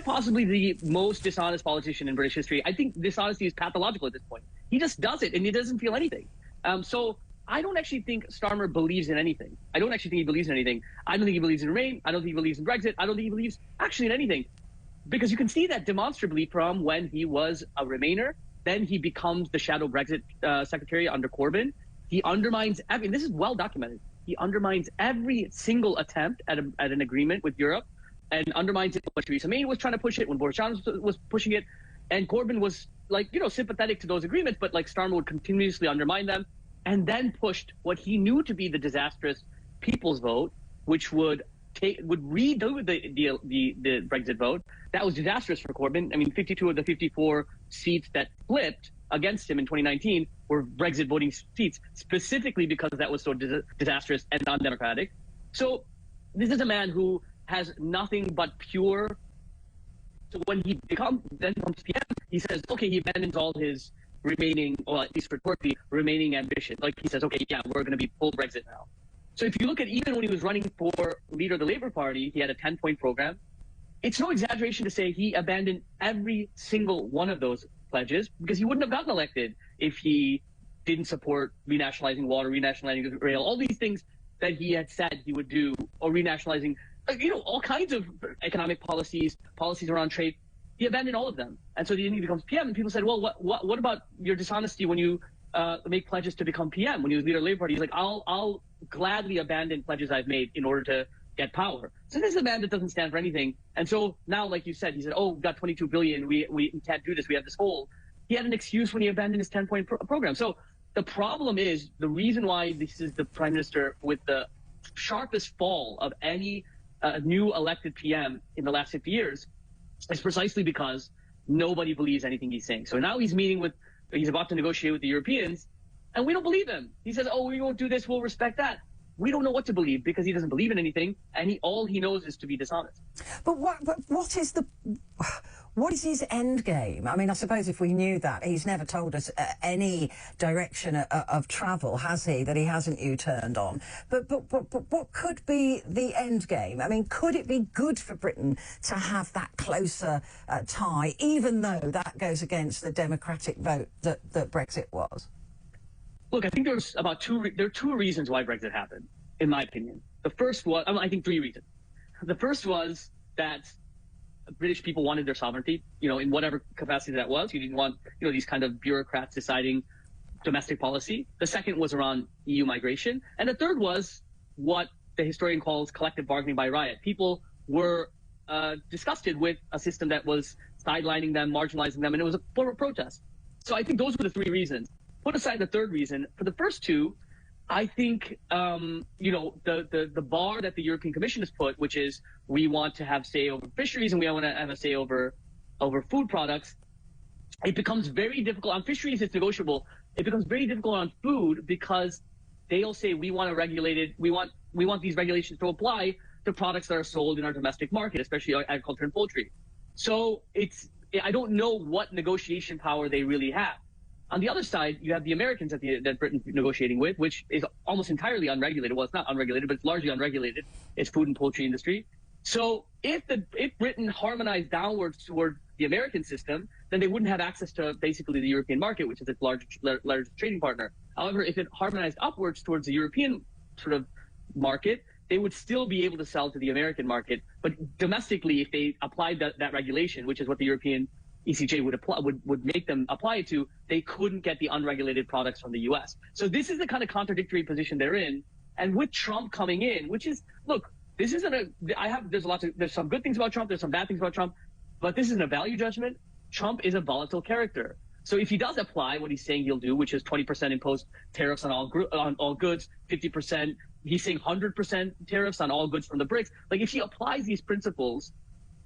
possibly the most dishonest politician in British history. I think dishonesty is pathological at this point. He just does it, and he doesn't feel anything. So I don't actually think Starmer believes in anything. I don't actually think he believes in anything. I don't think he believes in Remain. I don't think he believes in Brexit. I don't think he believes actually in anything. Because you can see that demonstrably from when he was a Remainer, then he becomes the shadow Brexit secretary under Corbyn. He undermines, this is well documented, he undermines every single attempt at an agreement with Europe, and undermines it when Theresa May was trying to push it, when Boris Johnson was pushing it, and Corbyn was sympathetic to those agreements, but Starmer would continuously undermine them, and then pushed what he knew to be the disastrous people's vote, which would redo the Brexit vote. That was disastrous for Corbyn. 52 of the 54 seats that flipped against him in 2019 were Brexit voting seats, specifically because that was so disastrous and undemocratic. So this is a man who has nothing but pure. So when he then becomes PM, he says, okay, he abandons all his remaining, or at least rhetorically, remaining ambition. He says, okay, yeah, we're going to be full Brexit now. So if you look at even when he was running for leader of the Labour Party, he had a 10-point program. It's no exaggeration to say he abandoned every single one of those pledges, because he wouldn't have gotten elected if he didn't support renationalizing water, renationalizing rail, all these things that he had said he would do, or renationalizing, all kinds of economic policies around trade. He abandoned all of them. And so then he becomes PM, and people said, well, what about your dishonesty when you make pledges to become PM? When he was leader of the Labour Party, he's like, I'll gladly abandon pledges I've made in order to get power. So this is a man that doesn't stand for anything. And so now, like you said, he said, oh, we've got 22 billion. We can't do this. We have this hole. He had an excuse when he abandoned his 10-point program. So the problem is, the reason why this is the prime minister with the sharpest fall of any new elected PM in the last 50 years is precisely because nobody believes anything he's saying. So now he's about to negotiate with the Europeans, and we don't believe him. He says, oh, we won't do this. We'll respect that. We don't know what to believe, because he doesn't believe in anything, and all he knows is to be dishonest. But what is his end game? I suppose if we knew that, he's never told us any direction of travel, has he, that he hasn't U-turned on? But what could be the end game? Could it be good for Britain to have that closer tie, even though that goes against the democratic vote that Brexit was? Look, I think there are two reasons why Brexit happened, in my opinion. The first was, I think 3 reasons. The first was that British people wanted their sovereignty, in whatever capacity that was. You didn't want, these kind of bureaucrats deciding domestic policy. The second was around EU migration. And the third was what the historian calls collective bargaining by riot. People were disgusted with a system that was sidelining them, marginalizing them, and it was a form of protest. So I think those were the 3 reasons. Put aside the third reason. For the first 2, I think, the bar that the European Commission has put, which is we want to have say over fisheries and we want to have a say over food products, it becomes very difficult. On fisheries, it's negotiable. It becomes very difficult on food, because they'll say we want to regulate it. We want these regulations to apply to products that are sold in our domestic market, especially agriculture and poultry. So I don't know what negotiation power they really have. On the other side, you have the Americans that Britain's negotiating with, which is almost entirely unregulated. Well, it's not unregulated, but it's largely unregulated. It's food and poultry industry. So if Britain harmonized downwards toward the American system, then they wouldn't have access to basically the European market, which is its largest trading partner. However, if it harmonized upwards towards the European sort of market, they would still be able to sell to the American market. But domestically, if they applied that regulation, which is what the European ECJ would make them apply it to, they couldn't get the unregulated products from the U.S. So this is the kind of contradictory position they're in. And with Trump coming in, which is, look, this isn't there's some good things about Trump, there's some bad things about Trump, but this isn't a value judgment. Trump is a volatile character. So if he does apply what he's saying he'll do, which is 20% imposed tariffs on all goods, 50%, he's saying 100% tariffs on all goods from the BRICS. If he applies these principles,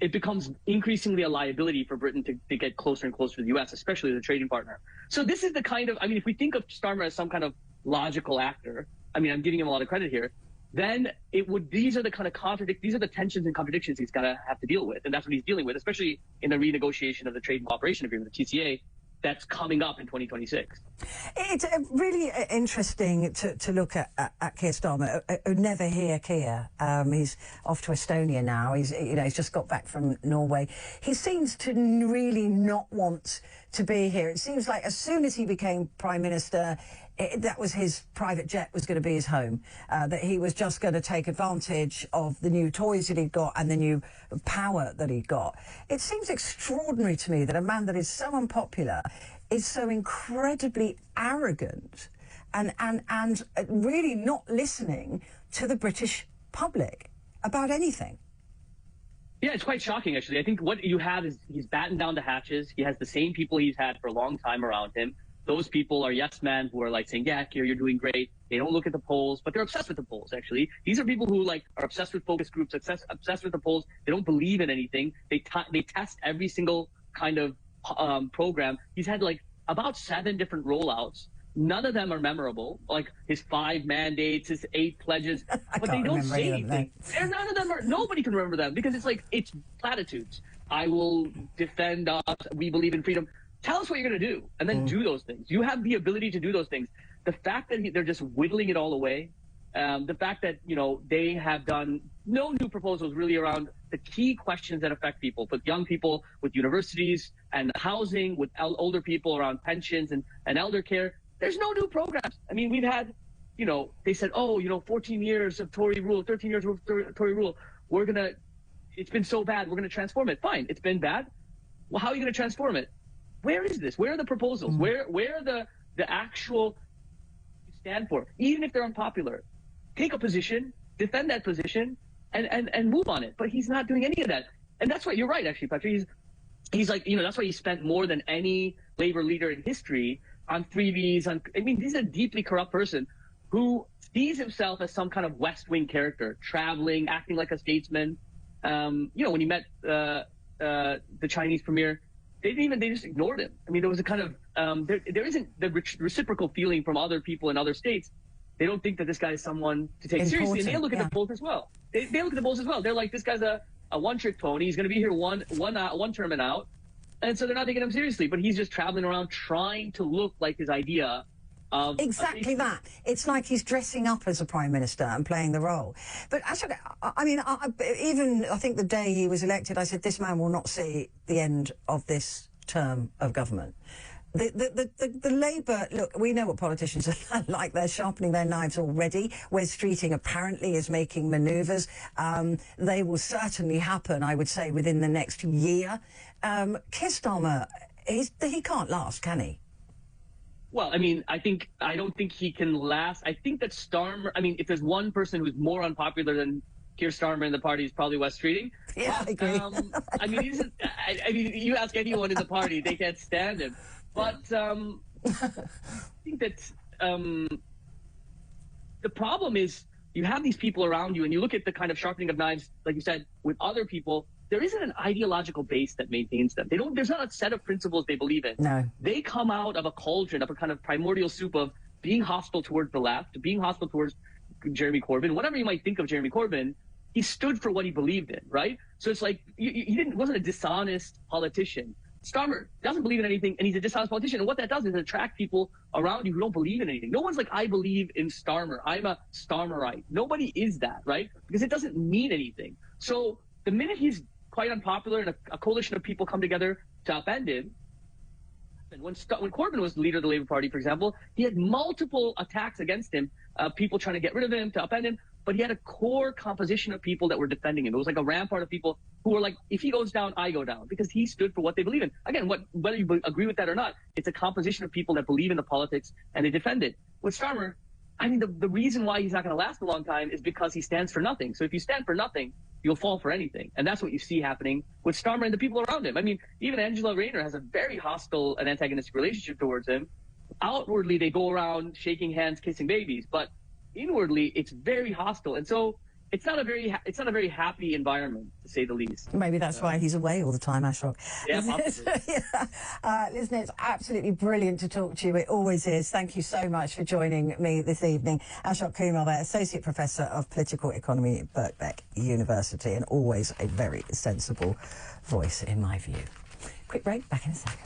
it becomes increasingly a liability for Britain to get closer and closer to the U.S., especially as a trading partner. So this is the kind of, if we think of Starmer as some kind of logical actor, I'm giving him a lot of credit here, then these are the kind of these are the tensions and contradictions he's got to have to deal with. And that's what he's dealing with, especially in the renegotiation of the Trade and Cooperation Agreement, the TCA. that's coming up in 2026. It's really interesting to look at Keir Starmer. Never hear Keir. He's off to Estonia now. He's just got back from Norway. He seems to really not want to be here. It seems like as soon as he became Prime Minister, that was his private jet was going to be his home, that he was just going to take advantage of the new toys that he'd got and the new power that he'd got. It seems extraordinary to me that a man that is so unpopular is so incredibly arrogant and really not listening to the British public about anything. Yeah, it's quite shocking, actually. I think what you have is he's battened down the hatches. He has the same people he's had for a long time around him. Those people are yes men who are like saying, yeah, Keir, you're doing great. They don't look at the polls, but they're obsessed with the polls, actually. These are people who like are obsessed with focus groups, obsessed with the polls. They don't believe in anything. They test every single kind of program. He's had like about 7 different rollouts. None of them are memorable, like his 5 mandates, his 8 pledges, but they don't say anything. None of them are, nobody can remember them because it's like, it's platitudes. I will defend us. We believe in freedom. Tell us what you're going to do and then do those things. You have the ability to do those things. The fact that they're just whittling it all away, the fact that, they have done no new proposals really around the key questions that affect people, with young people, with universities and housing, with older people around pensions and elder care. There's no new programs. I mean, we've had, they said, 14 years of Tory rule, 13 years of Tory rule. It's been so bad. We're going to transform it. Fine. It's been bad. Well, how are you going to transform it? Where is this? Where are the proposals? Where are the actual stand for? Even if they're unpopular, take a position, defend that position, and move on it. But he's not doing any of that. And that's why you're right, actually, Patrick. He's like, that's why he spent more than any Labour leader in history on freebies. He's a deeply corrupt person who sees himself as some kind of West Wing character, traveling, acting like a statesman. When he met the Chinese premier, they just ignored him. I mean, there was a kind of there isn't the reciprocal feeling from other people in other states. They don't think that this guy is someone to take seriously, and they look at the polls as well. They look at the polls as well. They're like, this guy's a one-trick pony. He's going to be here one term and out, and so they're not taking him seriously. But he's just traveling around trying to look like his idea of exactly that. It's like he's dressing up as a prime minister and playing the role. But Ashok, I think the day he was elected, I said, this man will not see the end of this term of government. The Labour, look, we know what politicians are like. They're sharpening their knives already. Wes Streeting apparently is making manoeuvres. They will certainly happen, I would say, within the next year. Keir Starmer, he can't last, can he? Well, I don't think he can last. I think that Starmer, if there's one person who's more unpopular than Keir Starmer in the party, is probably Wes Streeting. Yeah, but, I agree. You ask anyone in the party, they can't stand him. But I think that the problem is you have these people around you and you look at the kind of sharpening of knives, like you said, with other people. There isn't an ideological base that maintains them. There's not a set of principles they believe in. No. They come out of a cauldron, of a kind of primordial soup of being hostile towards the left, being hostile towards Jeremy Corbyn. Whatever you might think of Jeremy Corbyn, he stood for what he believed in, right? So it's like, he wasn't a dishonest politician. Starmer doesn't believe in anything, and he's a dishonest politician. And what that does is attract people around you who don't believe in anything. No one's like, I believe in Starmer. I'm a Starmerite. Nobody is that, right? Because it doesn't mean anything. So the minute he's quite unpopular and a coalition of people come together to upend him. And when Corbyn was the leader of the Labour Party, for example, he had multiple attacks against him, people trying to get rid of him, to upend him, but he had a core composition of people that were defending him. It was like a rampart of people who were like, if he goes down, I go down, because he stood for what they believe in. Again, whether you agree with that or not, it's a composition of people that believe in the politics and they defend it. With Starmer, the reason why he's not going to last a long time is because he stands for nothing. So if you stand for nothing, you'll fall for anything. And that's what you see happening with Starmer and the people around him. Even Angela Rayner has a very hostile and antagonistic relationship towards him. Outwardly, they go around shaking hands, kissing babies, but inwardly, it's very hostile. And so it's not a very happy environment, to say the least. Maybe that's why he's away all the time, Ashok. Yeah, possibly. Listen, it's absolutely brilliant to talk to you. It always is. Thank you so much for joining me this evening. Ashok Kumar, there, Associate Professor of Political Economy at Birkbeck University, and always a very sensible voice, in my view. Quick break, back in a second.